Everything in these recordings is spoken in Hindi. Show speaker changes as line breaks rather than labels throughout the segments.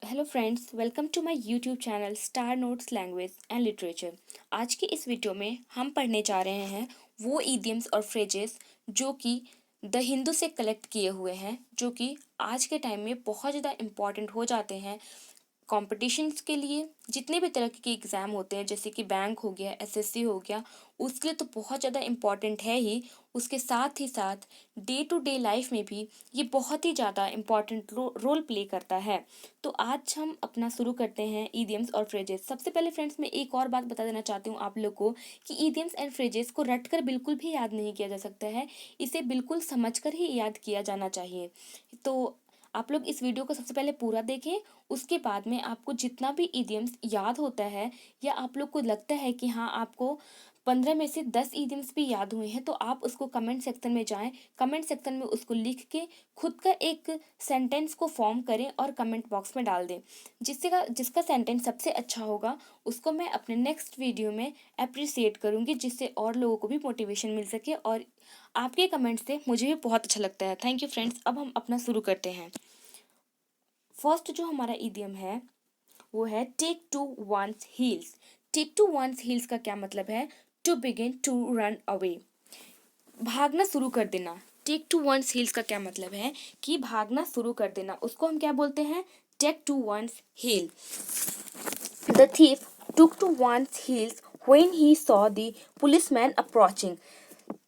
Hello friends, welcome to my YouTube channel star notes language and literature. आज की इस वीडियो में हम पढ़ने जा रहे हैं वो ईडियम्स और फ्रेजेस जो कि द हिंदू से कलेक्ट किए हुए हैं, जो कि आज के टाइम में बहुत ज़्यादा इम्पॉर्टेंट हो जाते हैं कॉम्पिटिशन्स के लिए। जितने भी तरह के एग्ज़ाम होते हैं, जैसे कि बैंक हो गया, एसएससी हो गया, उसके लिए तो बहुत ज़्यादा इम्पॉर्टेंट है ही। उसके साथ ही साथ डे टू डे लाइफ में भी ये बहुत ही ज़्यादा इम्पॉर्टेंट रोल प्ले करता है। तो आज हम अपना शुरू करते हैं ईडियम्स और फ्रेजेस। सबसे पहले फ्रेंड्स, मैं एक और बात बता देना चाहती हूँ आप लोग को कि ईडियम्स एंड फ्रेजेस को रट कर बिल्कुल भी याद नहीं किया जा सकता है, इसे बिल्कुल समझ कर ही याद किया जाना चाहिए। तो आप लोग इस वीडियो को सबसे पहले पूरा देखें, उसके बाद में आपको जितना भी ईडियम्स याद होता है या आप लोग को लगता है कि हाँ आपको 15 में से 10 ईडियम्स भी याद हुए हैं, तो आप उसको कमेंट सेक्शन में जाएं, कमेंट सेक्शन में उसको लिख के खुद का एक सेंटेंस को फॉर्म करें और कमेंट बॉक्स में डाल दें। जिसका सेंटेंस सबसे अच्छा होगा उसको मैं अपने नेक्स्ट वीडियो में अप्रिसिएट करूँगी, जिससे और लोगों को भी मोटिवेशन मिल सके। और आपके कमेंट से मुझे भी बहुत अच्छा लगता है। Thank you friends. अब हम अपना शुरू करते हैं। फर्स्ट जो हमारा इडियम है वो है take to one's heels. Take to one's heels का क्या मतलब है? To begin to run away, भागना शुरू कर देना। टेक टू वंस हील्स का क्या मतलब है कि भागना शुरू कर देना, उसको हम क्या बोलते हैं? Take to one's heel. The thief took to one's heels when he saw the policeman approaching.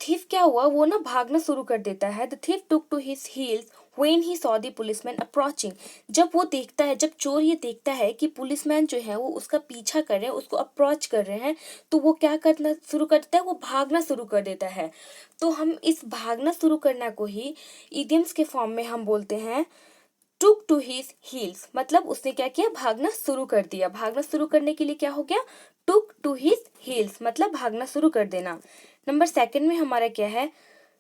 Thief क्या हुआ, वो ना भागना शुरू कर देता है। The thief took to his heels when he saw the policeman approaching. जब वो देखता है, जब चोर ये देखता है कि पुलिसमैन जो है वो उसका पीछा कर रहे हैं, उसको अप्रोच कर रहे हैं, तो वो क्या करना शुरू कर देता है? वो भागना शुरू कर देता है। तो हम इस भागना शुरू करना को ही इडियम्स के फॉर्म में हम बोलते हैं टुक टू हिज हील्स। मतलब उसने क्या किया? भागना शुरू कर दिया। भागना शुरू करने के लिए क्या हो गया? टुक टू हिज हील्स, मतलब भागना शुरू कर देना। नंबर सेकंड में हमारा क्या है?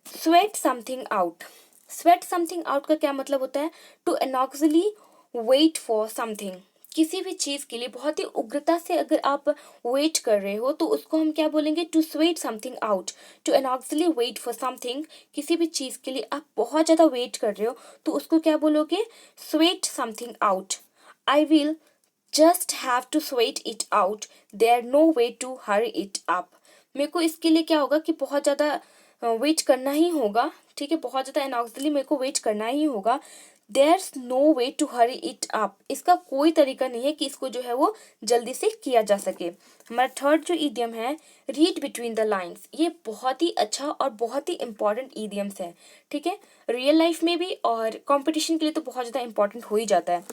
Sweat something out. Sweat something out का क्या मतलब होता है? To anxiously wait for something. किसी भी चीज के लिए बहुत ही उग्रता से अगर आप वेट कर रहे हो तो उसको हम क्या बोलेंगे? To sweat something out. To anxiously wait for something, किसी भी चीज के लिए आप बहुत ज्यादा वेट कर रहे हो तो उसको क्या बोलोगे? Sweat something out. I will just have to sweat it out, there no way to hurry it up. मेरे को इसके लिए क्या होगा कि बहुत ज़्यादा वेट करना ही होगा। ठीक है, बहुत ज़्यादा एनॉक्सली मेरे को वेट करना ही होगा। There's no way to hurry it up, इसका कोई तरीका नहीं है कि इसको जो है वो जल्दी से किया जा सके। हमारा थर्ड जो ईडियम है, रीड बिटवीन द लाइन्स। ये बहुत ही अच्छा और बहुत ही इंपॉर्टेंट ईडियम्स है। ठीक है, रियल लाइफ में भी और कॉम्पिटिशन के लिए तो बहुत ज़्यादा इंपॉर्टेंट हो ही जाता है।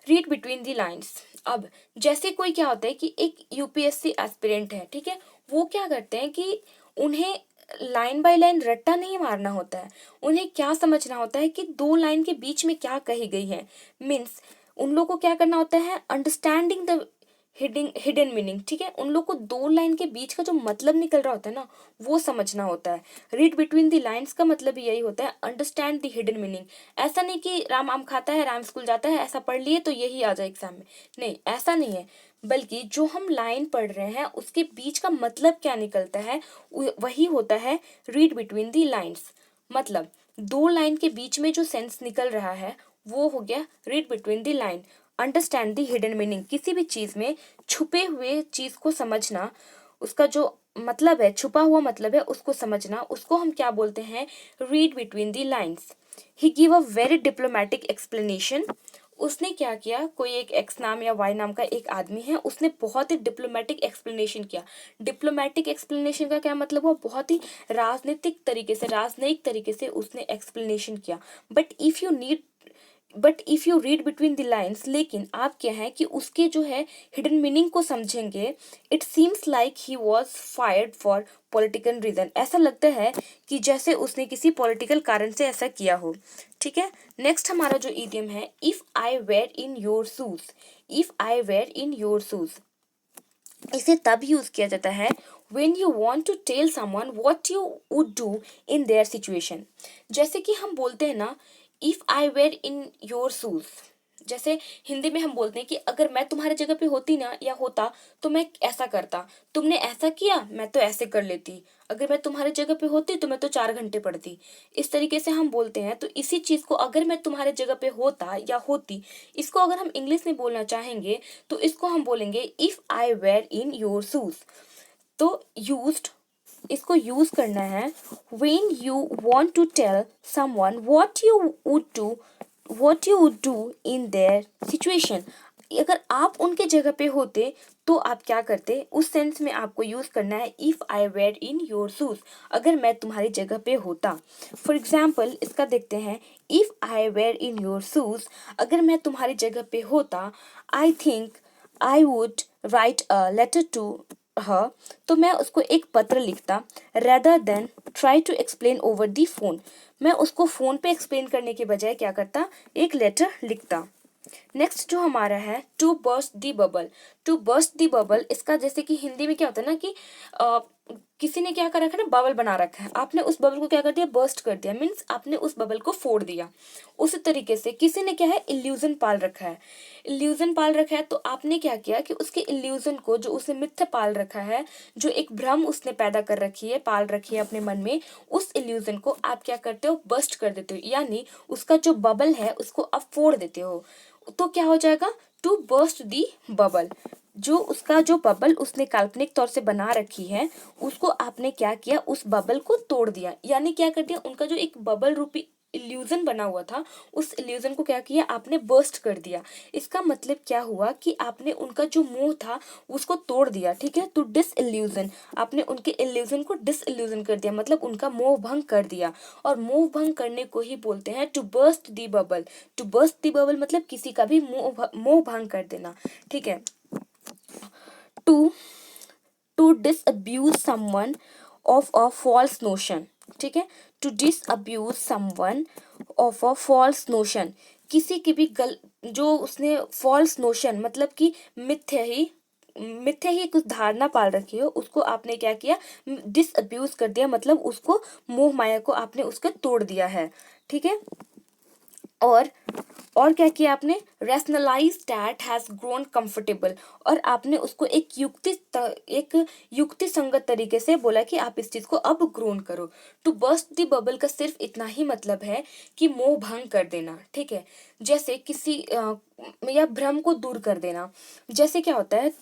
Read between the lines. अब जैसे कोई क्या होता है कि एक यूपीएससी एस्पिरेंट है, ठीक है, वो क्या करते हैं कि उन्हें लाइन बाय लाइन रट्टा नहीं मारना होता है। उन्हें क्या समझना होता है कि दो लाइन के बीच में क्या कही गई है। मीन्स उन लोगों को क्या करना होता है? Understanding the hidden meaning. ठीक है, उन लोग को दो लाइन के बीच का जो मतलब निकल रहा होता है ना, वो समझना होता है। रीड बिटवीन द लाइन्स का मतलब यही होता है, अंडरस्टैंड द हिडन मीनिंग। ऐसा नहीं कि राम आम खाता है राम स्कूल जाता है, ऐसा पढ़ लिए तो यही आ जाए एग्जाम में। नहीं, ऐसा नहीं है। बल्कि जो हम लाइन पढ़ रहे हैं उसके बीच का मतलब क्या निकलता है, वही होता है रीड बिटवीन द लाइन्स। मतलब दो लाइन के बीच में जो सेंस निकल रहा है वो हो गया read between the line. Understand the hidden meaning, किसी भी चीज में छुपे हुए चीज को समझना, उसका जो मतलब है, छुपा हुआ मतलब है, उसको समझना, उसको हम क्या बोलते हैं? Read between the lines. He give a very diplomatic explanation. उसने क्या किया? कोई एक एक्स नाम या वाई नाम का एक आदमी है, उसने बहुत ही डिप्लोमेटिक एक्सप्लेनेशन किया। डिप्लोमेटिक एक्सप्लेनेशन का क्या मतलब हुआ? बहुत ही राजनयिक तरीके से उसने एक्सप्लेनेशन किया। But if you read between the lines, लेकिन आप क्या है कि उसके जो है हिडन मीनिंग को समझेंगे, it seems like he was fired for political reason. ऐसा लगता है कि जैसे उसने किसी पॉलिटिकल कारण से ऐसा किया हो। ठीक है, नेक्स्ट हमारा जो इडियम है, if I were in your shoes. If I were in your shoes, इसे तब यूज किया जाता है when you want to tell someone what you would do in their situation। जैसे कि हम बोलते हैं ना, if I were in your shoes, जैसे हिंदी में हम बोलते हैं कि अगर मैं तुम्हारी जगह पे होती ना या होता तो मैं ऐसा करता, तुमने ऐसा किया मैं तो ऐसे कर लेती, अगर मैं तुम्हारी जगह पे होती तो मैं तो 4 घंटे पढ़ती। इस तरीके से हम बोलते हैं। तो इसी चीज को अगर मैं तुम्हारे जगह पे होता या होती, इसको अगर हम इंग्लिश में बोलना चाहेंगे तो इसको हम बोलेंगे if I were in your shoes. तो यूज्ड, इसको यूज करना है when you want to tell someone what you would do in their situation. अगर आप उनके जगह पे होते तो आप क्या करते, उस सेंस में आपको यूज करना है if I were in your shoes, अगर मैं तुम्हारी जगह पे होता। फॉर एग्जाम्पल इसका देखते हैं, if I were in your shoes, अगर मैं तुम्हारी जगह पे होता, I think I would write a letter to her, तो मैं उसको एक पत्र लिखता, rather than try to explain over the phone, मैं उसको फोन पे एक्सप्लेन करने के बजाय क्या करता, एक लेटर लिखता। नेक्स्ट जो हमारा है to burst the bubble. To burst the bubble, इसका जैसे कि हिंदी में क्या होता है ना कि किसी ने क्या कर रखा है ना, बबल बना रखा है, आपने उस बबल को क्या कर दिया, बर्स्ट कर दिया, मीन्स आपने उस बबल को फोड़ दिया। उसी तरीके से किसी ने क्या है, इल्यूजन पाल रखा है। इल्यूजन पाल रखा है तो आपने क्या किया कि उसके इल्यूजन को, जो उसने मिथ्या पाल रखा है, जो एक भ्रम उसने पैदा कर रखी है, पाल रखी है अपने मन में, उस इल्यूजन को आप क्या करते हो, बर्स्ट कर देते हो, यानी उसका जो बबल है उसको आप फोड़ देते हो। तो क्या हो जाएगा, टू बर्स्ट दी बबल, जो उसका जो बबल उसने काल्पनिक तौर से बना रखी है, उसको आपने क्या किया, उस बबल को तोड़ दिया, यानी क्या कर दिया, उनका जो एक बबल रूपी इल्यूजन बना हुआ था, उस इल्यूजन को क्या किया, आपने बर्स्ट कर दिया। इसका मतलब क्या हुआ कि आपने उनका जो मोह था उसको तोड़ दिया। ठीक है, तो डिस इल्यूजन, आपने उनके इल्यूजन को डिस इल्यूजन कर दिया, मतलब उनका मोह भंग कर दिया। और मोह भंग करने को ही बोलते हैं to burst the bubble. To burst the bubble मतलब किसी का भी मोह भंग कर देना। ठीक है, to to disabuse someone of a false notion। ठीक है, to disabuse someone of a false notion, किसी की भी जो उसने false notion मतलब कि मिथ्या ही कुछ धारणा पाल रखी हो, उसको आपने क्या किया, डिसअब्यूज कर दिया, मतलब उसको मोह माया को आपने उसके तोड़ दिया है। ठीक है, और और क्या किया आपने, rationalise that has grown comfortable, और आपने उसको एक युक्ति संगत तरीके से बोला कि आप इस चीज को अब ग्रोन करो। टू बर्स्ट दी बबल का सिर्फ इतना ही मतलब है कि मोह भंग कर देना। ठीक है, जैसे किसी या भ्रम को दूर कर देना। जैसे क्या होता है,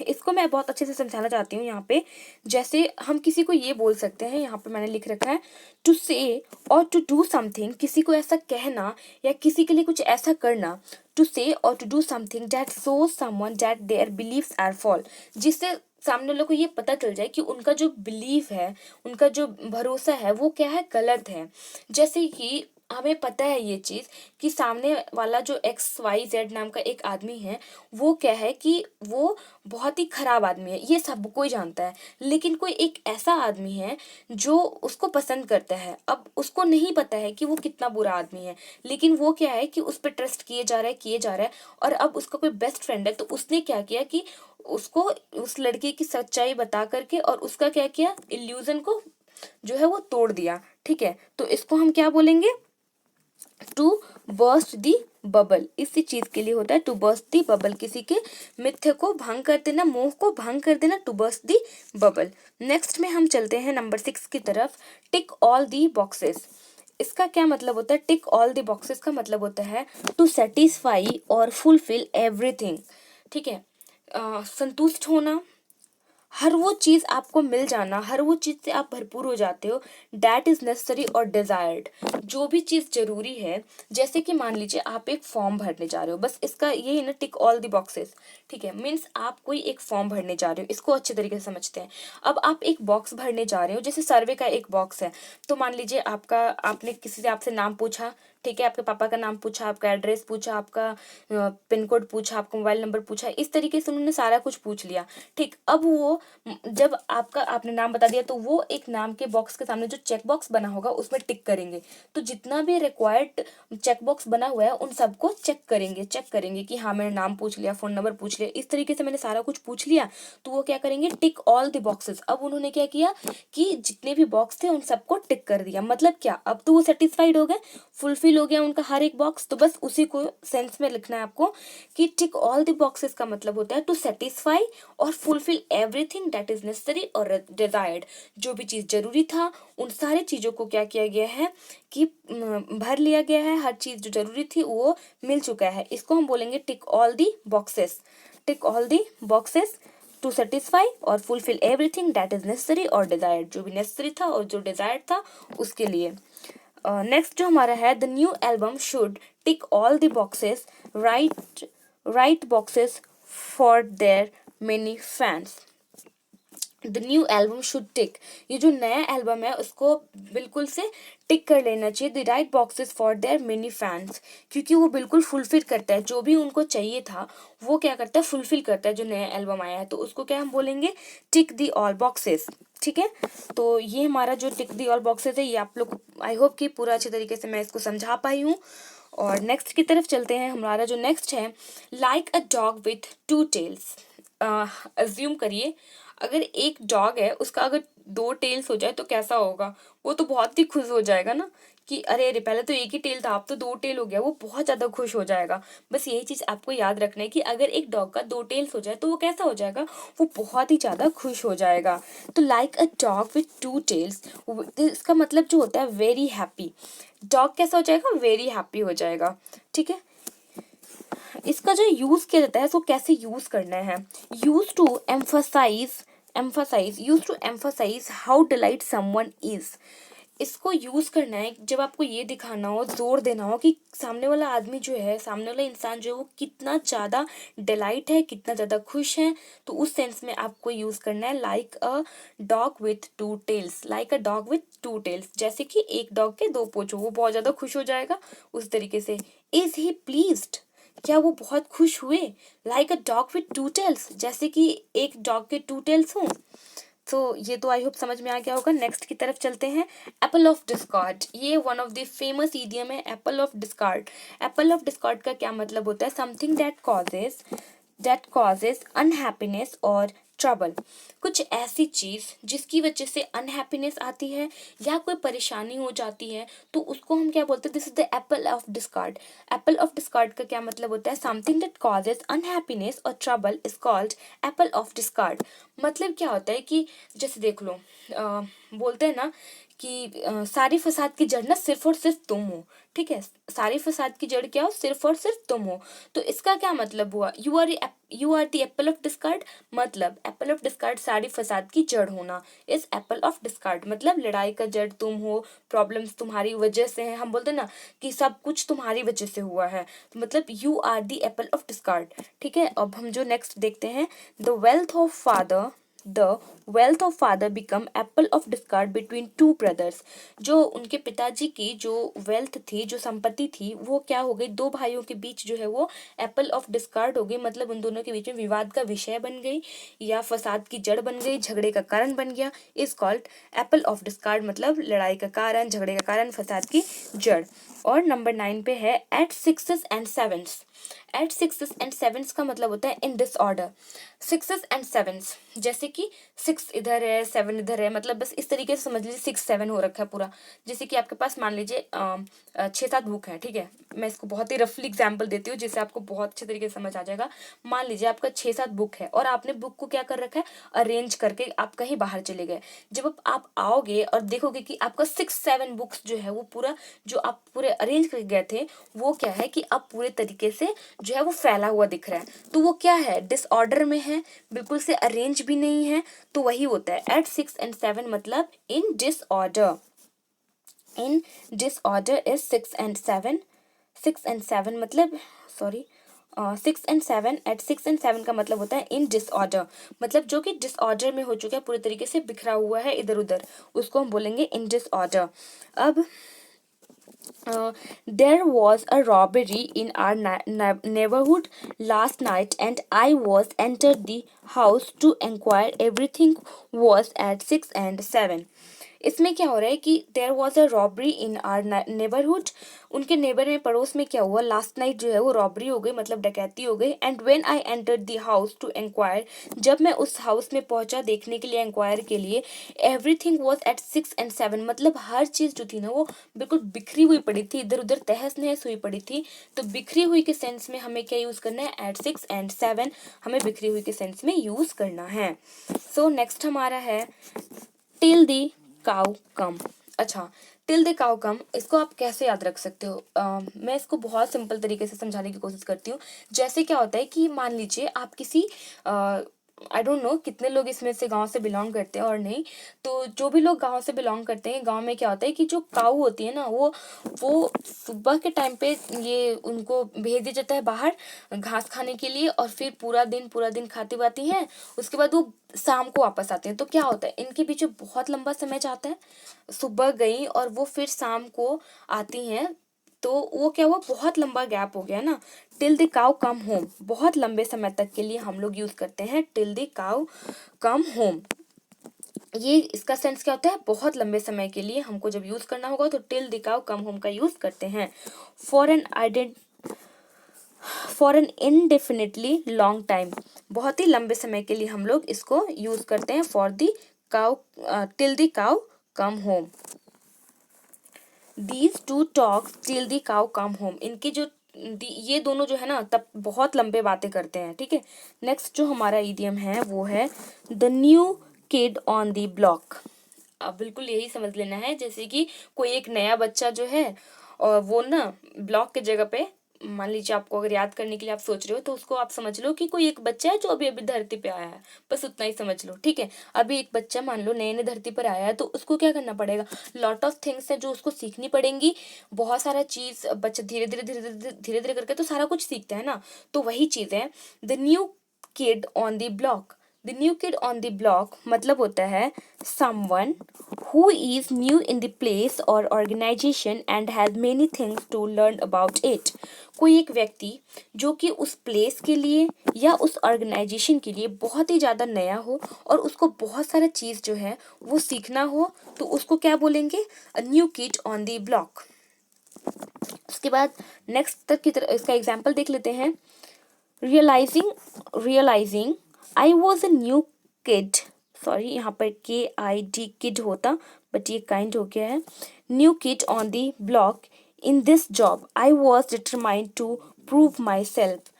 इसको मैं बहुत अच्छे से समझाना चाहती हूँ यहाँ पे। जैसे हम किसी को ये बोल सकते हैं, यहाँ पे मैंने लिख रखा है टू से और टू डू समथिंग, किसी को ऐसा कहना या किसी के लिए कुछ ऐसा करना। टू से और to do something that shows someone that their believes are false, जिससे सामने वालों को ये पता चल जाए कि उनका जो बिलीफ है, उनका जो भरोसा है वो क्या है, गलत है। जैसे कि हमें पता है ये चीज कि सामने वाला जो XYZ नाम का एक आदमी है, वो क्या है कि वो बहुत ही खराब आदमी है, ये सब कोई जानता है। लेकिन कोई एक ऐसा आदमी है जो उसको पसंद करता है, अब उसको नहीं पता है कि वो कितना बुरा आदमी है, लेकिन वो क्या है कि उस पर ट्रस्ट किए जा रहा है। और अब उसका कोई बेस्ट फ्रेंड है, तो उसने क्या किया कि उसको उस लड़के की सच्चाई बता करके और उसका क्या किया, इल्यूजन को जो है वो तोड़ दिया। ठीक है, तो इसको हम क्या बोलेंगे, टू बर्स्ट दी बबल। इसी चीज के लिए होता है टू बर्स्ट दी बबल, किसी के मिथ्य को भंग कर देना, मोह को भंग कर देना, to burst the bubble. Next में हम चलते हैं नंबर 6 की तरफ, टिक ऑल दी बॉक्सेस। इसका क्या मतलब होता है, टिक ऑल दी बॉक्सेस का मतलब होता है टू सेटिस्फाई और फुलफिल एवरीथिंग। ठीक है, संतुष्ट होना, हर वो चीज आपको मिल जाना, हर वो चीज से आप भरपूर हो जाते हो, दैट इज नेसेसरी और डिजायर्ड, जो भी चीज जरूरी है। जैसे कि मान लीजिए आप एक फॉर्म भरने जा रहे हो, बस इसका ये है ना, टिक ऑल द बॉक्सेस। ठीक है, मीन्स आप कोई एक फॉर्म भरने जा रहे हो, इसको अच्छे तरीके से समझते हैं। अब आप एक बॉक्स भरने जा रहे हो, जैसे सर्वे का एक बॉक्स है, तो मान लीजिए आपने किसी से आपसे नाम पूछा, ठीक है, आपके पापा का नाम पूछा, आपका एड्रेस पूछा, आपका पिन कोड पूछा, आपका मोबाइल नंबर पूछा, इस तरीके से उन्होंने सारा कुछ पूछ लिया। ठीक, अब वो जब आपने नाम बता दिया तो वो एक नाम के बॉक्स के सामने जो चेक बॉक्स बना होगा उसमें टिक करेंगे। तो जितना भी रिक्वायर्ड चेक बॉक्स बना हुआ है उन सबको चेक करेंगे कि हाँ, मैंने नाम पूछ लिया, फोन नंबर पूछ लिया, इस तरीके से मैंने सारा कुछ पूछ लिया, तो वो क्या करेंगे, टिक ऑल द बॉक्सेस। अब उन्होंने क्या किया कि जितने भी बॉक्स थे उन सबको टिक कर दिया। मतलब क्या, अब तो वो सेटिस्फाइड हो गए, फुलफिल हो गया उनका हर एक बॉक्स, तो बस उसी को सेंस में लिखना है आपको कि टिक ऑल द बॉक्सेस का मतलब होता है टू सेटिस्फाई और fulfil everything that is necessary और डिजायर्ड। जो भी चीज़ जरूरी था उन सारी चीज़ों को क्या किया गया है कि भर लिया गया है, हर चीज़ जो जरूरी थी वो मिल चुका है। इसको हम बोलेंगे tick all the boxes, tick all the boxes to satisfy और fulfil everything that is necessary और डिजायर्ड। जो भी नेसेसरी था और जो डिजायर्ड था उसके लिए। नेक्स्ट जो हमारा है, the new album should tick all the boxes, right boxes for their many fans. The new album should tick, ये जो नया एल्बम है उसको बिल्कुल से टिक कर लेना चाहिए the right boxes for their many fans, क्योंकि वो बिल्कुल फुलफिल करता है जो भी उनको चाहिए था, वो क्या करता है फुलफिल करता है। जो नया एल्बम आया है तो उसको क्या हम बोलेंगे, टिक दी ऑल बॉक्सेस। ठीक है, तो ये हमारा जो टिक दी ऑल बॉक्सेस है ये आप लोग, आई होप कि पूरा अच्छे तरीके से मैं इसको समझा पाई हूँ। और नेक्स्ट की तरफ चलते हैं। हमारा जो नेक्स्ट है, like a dog with two tails. Assume करिए अगर एक डॉग है उसका अगर दो टेल्स हो जाए तो कैसा होगा, वो तो बहुत ही खुश हो जाएगा ना कि अरे अरे पहले तो एक ही टेल था अब तो दो टेल हो गया, वो बहुत ज्यादा खुश हो जाएगा। बस यही चीज आपको याद रखना है कि अगर एक डॉग का दो टेल्स हो जाए तो वो कैसा हो जाएगा, वो बहुत ही ज्यादा खुश हो जाएगा। तो like a dog with two tails, इसका मतलब जो होता है वेरी हैप्पी। डॉग कैसा हो जाएगा, वेरी हैप्पी हो जाएगा। ठीक है, इसका जो यूज किया जाता है इसको कैसे यूज करना है, use to emphasise how delight someone is. इसको यूज करना है जब आपको ये दिखाना हो, जोर देना हो कि सामने वाला आदमी जो है, सामने वाला इंसान जो है वो कितना ज्यादा डिलाइट है, कितना ज्यादा खुश है। तो उस सेंस में आपको यूज करना है like a dog with two tails, like a dog with two tails, जैसे कि एक डॉग के दो पूंछ हो, वो बहुत ज्यादा खुश हो जाएगा उस तरीके से। इज ही प्लीज्ड, क्या वो बहुत खुश हुए, like a dog with two tails, जैसे कि एक डॉग के टू टेल्स हों। तो ये तो आई होप समझ में आ गया होगा। नेक्स्ट की तरफ चलते हैं, एप्पल ऑफ डिस्कार्ड। ये one of the famous idiom है, apple of discord. Apple of discord का क्या मतलब होता है, समथिंग दैट कॉजेज अनहैप्पीनेस और ट्रबल। कुछ ऐसी चीज जिसकी वजह से अनहैप्पीनेस आती है या कोई परेशानी हो जाती है तो उसको हम क्या बोलते हैं, this is the apple of discord. Apple of discord का क्या मतलब होता है, समथिंग दैट कॉजेज अनहैप्पीनेस और trouble is called Apple of discord. मतलब क्या होता है कि जैसे देख लो, बोलते हैं ना कि सारी फसाद की जड़ ना सिर्फ और सिर्फ तुम हो। ठीक है, सारी फसाद की जड़ क्या हो, सिर्फ और सिर्फ तुम हो। तो इसका क्या मतलब हुआ, you are the apple of discord. मतलब एप्पल ऑफ डिस्कार्ड सारी फसाद की जड़ होना, इस एप्पल ऑफ डिस्कार्ड मतलब लड़ाई का जड़ तुम हो, प्रॉब्लम्स तुम्हारी वजह से हैं। हम बोलते हैं ना कि सब कुछ तुम्हारी वजह से हुआ है, तो मतलब you are the apple of discord. ठीक है, अब हम जो नेक्स्ट देखते हैं, the wealth of father the wealth of father become apple of discord between two brothers. जो उनके पिताजी की जो वेल्थ थी, जो संपत्ति थी, वो क्या हो गई, दो भाइयों के बीच जो है वो एप्पल ऑफ डिस्कार्ड हो गई। मतलब उन दोनों के बीच में विवाद का विषय बन गई या फसाद की जड़ बन गई, झगड़े का कारण बन गया। Is called Apple of discord, मतलब लड़ाई का कारण, झगड़े का कारण, फसाद की जड़। और नंबर 9 पे है at sixes and sevens. At sixes and sevens का मतलब होता है in disorder. Sixes and sevens, जैसे कि 6 इधर है 7 इधर है, मतलब बस इस तरीके से समझ लीजिए 6 7 हो रखा है पूरा। जैसे कि आपके पास मान लीजिए 6 7 बुक है। ठीक है, मैं इसको बहुत ही रफली एग्जांपल देती हूँ जिससे आपको बहुत अच्छे तरीके से समझ आ जाएगा। मान लीजिए आपका 6 7 बुक है और आपने बुक को क्या कर रखा है, अरेंज करके आप कहीं बाहर चले गए। जब आप आओगे और देखोगे कि आपका 6 7 बुक्स जो है वो पूरा, जो आप पूरे अरेंज करके गए थे, वो क्या है कि अब पूरे तरीके से जो है वो फैला हुआ दिख रहा है। तो वो क्या है, डिसऑर्डर में है, बिल्कुल से अरेंज भी नहीं है। तो वही होता है एट 6 and 7 मतलब in disorder. In disorder is 6 and 7। 6 and 7 मतलब, सॉरी, 6 and 7, एट 6 and 7 का मतलब होता है इन डिसऑर्डर, मतलब जो कि डिसऑर्डर में हो चुका है, पूरे तरीके से बिखरा हुआ है इधर उधर, उसको हम बोलेंगे इन डिसऑर्डर। अब there was a robbery in our neighborhood last night and I was entered the house to inquire. Everything was at 6 and 7. इसमें क्या हो रहा है कि there was a robbery in our neighbourhood, उनके नेबर में, पड़ोस में क्या हुआ, लास्ट नाइट जो है वो रॉबरी हो गई, मतलब डकैती हो गई। And when I entered the house to inquire, जब मैं उस हाउस में पहुंचा देखने के लिए, इंक्वायर के लिए, एवरीथिंग वॉज एट 6 and 7, मतलब हर चीज़ जो थी ना वो बिल्कुल बिखरी हुई पड़ी थी, इधर उधर तहस नहस हुई पड़ी थी। तो बिखरी हुई के सेंस में हमें क्या यूज़ करना है, एट 6 and 7 हमें बिखरी हुई के सेंस में यूज़ करना है। सो नेक्स्ट हमारा है टिल दी काउ कम। अच्छा, टिल द काउ कम, इसको आप कैसे याद रख सकते हो? मैं इसको बहुत सिंपल तरीके से समझाने की कोशिश करती हूँ। जैसे क्या होता है कि मान लीजिए आप किसी आई डोंट नो कितने लोग इसमें से गांव से बिलोंग करते हैं और नहीं, तो जो भी लोग गांव से बिलोंग करते हैं, गांव में क्या होता है कि जो काऊ होती है ना, वो सुबह के टाइम पे ये उनको भेज दिया जाता है बाहर घास खाने के लिए, और फिर पूरा दिन खाती बाती हैं, उसके बाद वो शाम को वापस आते हैं। तो क्या होता है, इनके बीच में बहुत लंबा समय जाता है, सुबह गई और वो फिर शाम को आती हैं, तो वो क्या हुआ, बहुत लंबा गैप हो गया ना। Till the cow come home, बहुत लंबे समय तक के लिए हम लोग यूज करते हैं till the cow come home. ये इसका सेंस क्या होता है, बहुत लंबे समय के लिए हमको जब यूज करना होगा तो till the cow come home का यूज करते हैं। For an indefinitely long time, बहुत ही लंबे समय के लिए हम लोग इसको यूज करते हैं for the cow, till the cow come home. These two talks till the cow come home, इनकी जो ये दोनों जो है ना तब बहुत लंबे बातें करते हैं, ठीक है। नेक्स्ट जो हमारा इडियम है वो है the new kid on the block. अब बिल्कुल यही समझ लेना है जैसे कि कोई एक नया बच्चा जो है और वो ना ब्लॉक के जगह पे, मान लीजिए आपको अगर याद करने के लिए आप सोच रहे हो तो उसको आप समझ लो कि कोई एक बच्चा है जो अभी अभी धरती पे आया है, बस उतना ही समझ लो, ठीक है। अभी एक बच्चा मान लो नए नए धरती पर आया है, तो उसको क्या करना पड़ेगा, लॉट ऑफ थिंग्स है जो उसको सीखनी पड़ेंगी, बहुत सारा चीज बच्चा धीरे धीरे करके तो सारा कुछ सीखता है ना। तो वही चीज है the new kid on the block. The new kid on the block मतलब होता है someone who is new in the place or organization and has many things to learn about it। कोई एक व्यक्ति जो कि उस प्लेस के लिए या उस ऑर्गेनाइजेशन के लिए बहुत ही ज़्यादा नया हो और उसको बहुत सारा चीज़ जो है वो सीखना हो, तो उसको क्या बोलेंगे, अ new kid on the block. उसके बाद नेक्स्ट तक की तरह इसका एग्जाम्पल देख लेते हैं। Realising I was a new kid, sorry यहाँ पर KID किड होता, बट ये काइंड हो गया है, new kid on the block in this job I was determined to prove my self.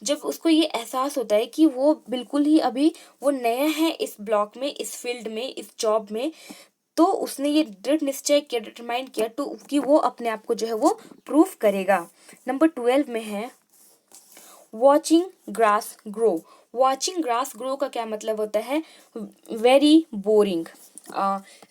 जब उसको ये एहसास होता है कि वो बिल्कुल ही अभी वो नया है इस ब्लॉक में, इस फील्ड में, इस जॉब में, तो उसने ये दृढ़ निश्चय किया, डिटरमाइंड किया तो कि वो अपने आप को जो है वो प्रूव करेगा। नंबर 12 में है watching grass grow. Watching grass grow का क्या मतलब होता है, वेरी बोरिंग।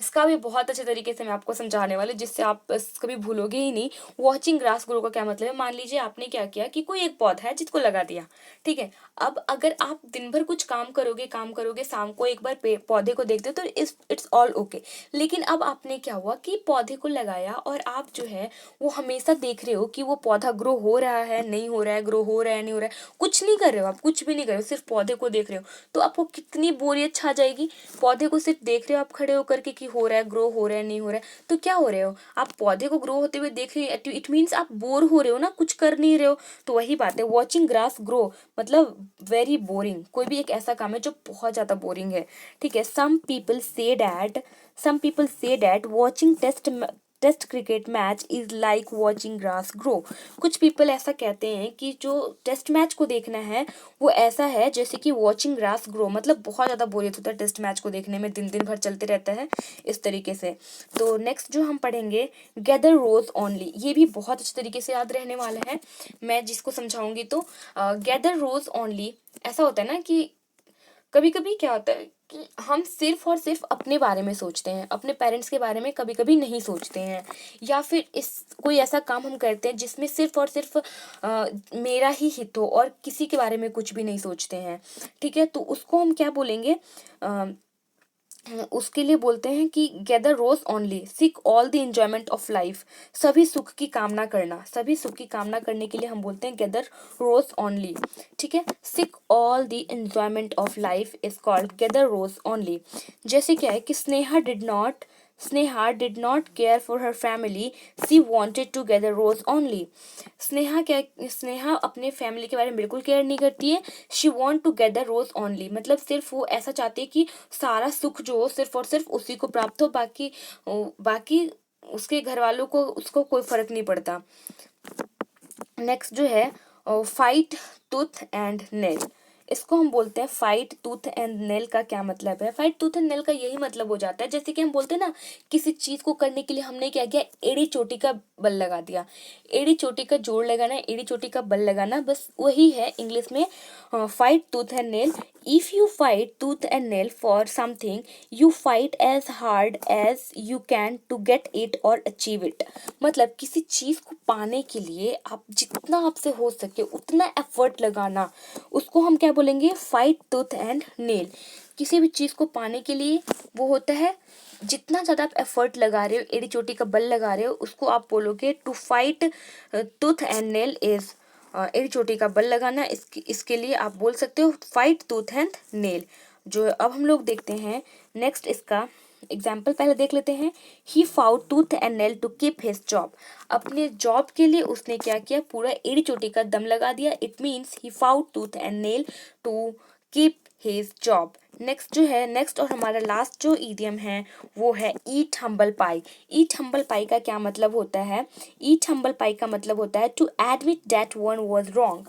इसका भी बहुत अच्छे तरीके से मैं आपको समझाने वाली जिससे आप कभी भूलोगे ही नहीं। वॉचिंग ग्रास ग्रो का क्या मतलब है, मान लीजिए आपने क्या किया कि कोई एक पौधा है जिसको लगा दिया, ठीक है। अब अगर आप दिन भर कुछ काम करोगे, शाम को एक बार पौधे को देखते हो तो इट्स ऑल ओके। लेकिन अब आपने क्या हुआ कि पौधे को लगाया और आप जो है वो हमेशा देख रहे हो कि वो पौधा ग्रो हो रहा है नहीं हो रहा है, ग्रो हो रहा है नहीं हो रहा है, कुछ नहीं कर रहे हो आप, कुछ भी नहीं कर रहे हो, सिर्फ पौधे को देख रहे हो, तो आपको कितनी बोरियत छा जाएगी। पौधे को सिर्फ देख रहे हो आप खड़े होकर के कि हो रहा है, ग्रो हो रहा है नहीं हो रहा है, तो क्या हो रहे हो आप, पौधे को ग्रो होते हुए देख रहे हो, इट मीन्स आप बोर हो रहे हो ना, कुछ कर नहीं रहे हो। तो वही बात है, वॉचिंग ग्रास ग्रो मतलब वेरी बोरिंग, कोई भी एक ऐसा काम है जो बहुत ज्यादा बोरिंग है, ठीक है। some people say that watching test cricket match is like watching grass grow. कुछ पीपल ऐसा कहते हैं कि जो टेस्ट मैच को देखना है वो ऐसा है जैसे कि वॉचिंग ग्रास ग्रो, मतलब बहुत ज़्यादा बोरियत होता है टेस्ट मैच को देखने में, दिन दिन भर चलते रहता है इस तरीके से। तो नेक्स्ट जो हम पढ़ेंगे गैदर रोज ओनली, ये भी बहुत अच्छे तरीके से याद रहने वाला है, मैं जिसको समझाऊंगी तो गैदर रोज ओनली ऐसा होता है ना कि कभी कभी क्या होता है कि हम सिर्फ और सिर्फ अपने बारे में सोचते हैं, अपने पेरेंट्स के बारे में कभी कभी नहीं सोचते हैं, या फिर इस कोई ऐसा काम हम करते हैं जिसमें सिर्फ और सिर्फ मेरा ही हित हो और किसी के बारे में कुछ भी नहीं सोचते हैं, ठीक है। तो उसको हम क्या बोलेंगे, उसके लिए बोलते हैं कि gather rose only seek all the enjoyment of life. सभी सुख की कामना करना, सभी सुख की कामना करने के लिए हम बोलते हैं गैदर रोज ओनली, ठीक है। Seek all the enjoyment of life is called gather rose only. जैसे क्या है कि Sneha did not Sneha did not care for her family, she wanted to gather rose only. Sneha अपने फैमिली के बारे में बिल्कुल केयर नहीं करती है। She want to gather rose only मतलब सिर्फ वो ऐसा चाहती है कि सारा सुख जो हो सिर्फ और सिर्फ उसी को प्राप्त हो, बाकी उसके घर वालों को उसको कोई फर्क नहीं पड़ता। नेक्स्ट जो है फाइट टूथ एंड नेल, इसको हम बोलते हैं फाइट टूथ एंड नेल का क्या मतलब है? फाइट टूथ एंड नेल का यही मतलब हो जाता है जैसे कि हम बोलते हैं ना, किसी चीज को करने के लिए हमने क्या किया, एड़ी चोटी का बल लगा दिया। एड़ी चोटी का जोड़ लगाना, एड़ी चोटी का बल लगाना, बस वही है इंग्लिश में fight tooth and nail. If you fight tooth and nail for something, you fight as hard as you can to get it और अचीव इट। मतलब किसी चीज को पाने के लिए आप जितना आपसे हो सके उतना एफर्ट लगाना, उसको हम क्या बोलेंगे? Fight tooth and nail. किसी भी चीज को पाने के लिए वो होता है जितना ज्यादा आप एफर्ट लगा रहे हो, एड़ी चोटी का बल लगा रहे हो, उसको आप बोलोगे to fight tooth and nail is एड़ी चोटी का बल लगाना। इसके लिए आप बोल सकते हो फाइट टूथ एंड नेल। जो अब हम लोग देखते हैं नेक्स्ट, इसका एग्जाम्पल पहले देख लेते हैं। He fought tooth and nail to keep his job, अपने जॉब के लिए उसने क्या किया, पूरा एड़ी चोटी का दम लगा दिया। It means he fought tooth and nail to keep his job. Next और हमारा लास्ट जो इडियम है वो है ईट humble pie. Eat humble pie का क्या मतलब होता है? ईट हम्बल पाई का मतलब होता है to admit that one was wrong.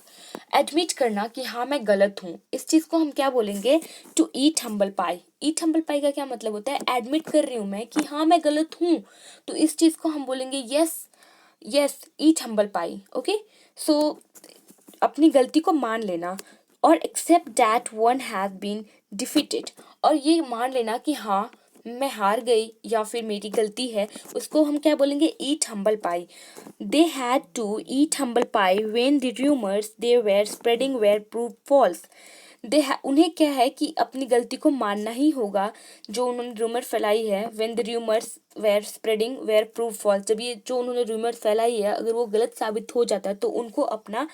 Admit करना कि हाँ मैं गलत हूँ, इस चीज को हम क्या बोलेंगे? To eat humble pie. Eat humble pie का क्या मतलब होता है? एडमिट कर रही हूँ मैं कि हाँ मैं गलत हूँ, तो इस चीज को हम बोलेंगे yes eat humble pie. Okay, so अपनी गलती को मान लेना और accept that one have been defeated, और ये मान लेना कि हाँ मैं हार गई या फिर मेरी गलती है, उसको हम क्या बोलेंगे? Eat humble pie. They had to eat humble pie when the rumours they were spreading were prove false. उन्हें क्या है कि अपनी गलती को मानना ही होगा जो उन्होंने रूमर फैलाई है। When the rumours were spreading were prove false, जब ये जो उन्होंने रूमर फैलाई है अगर वो गलत साबित हो जाता है तो उनको अपना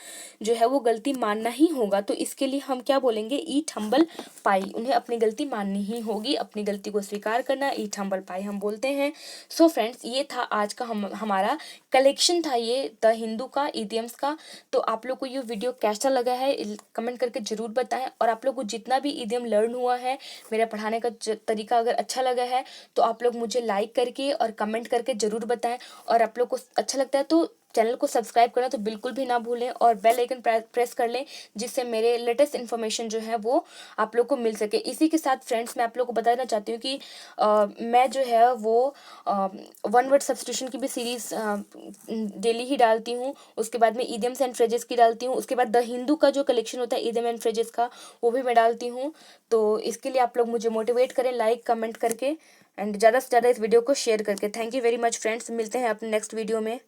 जो है वो गलती मानना ही होगा। तो इसके लिए हम क्या बोलेंगे? ईट हम्बल पाई। उन्हें अपनी गलती माननी ही होगी, अपनी गलती को स्वीकार करना, ईट हम्बल पाई हम बोलते हैं। सो फ्रेंड्स, ये था आज का हमारा कलेक्शन था ये द हिंदू का, इडियम्स का। तो आप लोग को ये वीडियो कैसा लगा है कमेंट करके जरूर बताएं, और आप लोग को जितना भी इडियम लर्न हुआ है, मेरा पढ़ाने का तरीका अगर अच्छा लगा है तो आप लोग मुझे लाइक करके और कमेंट करके जरूर बताएं। और आप लोग को अच्छा लगता है तो चैनल को सब्सक्राइब करना तो बिल्कुल भी ना भूलें, और बेल आइकन प्रेस कर लें जिससे मेरे लेटेस्ट इन्फॉर्मेशन जो है वो आप लोग को मिल सके। इसी के साथ फ्रेंड्स मैं आप लोग को बताना चाहती हूँ कि मैं जो है वो वन वर्ड सब्स्टिट्यूशन की भी सीरीज डेली ही डालती हूँ। उसके बाद में इडियम्स एंड फ्रेजेस की डालती हूँ। उसके बाद द हिंदू का जो कलेक्शन होता है इडियम एंड फ्रेजेस का, वो भी मैं डालती हूँ। तो इसके लिए आप लोग मुझे मोटिवेट करें लाइक कमेंट करके एंड ज़्यादा से ज़्यादा इस वीडियो को शेयर करके। Thank you very much friends, मिलते हैं अपने नेक्स्ट वीडियो में।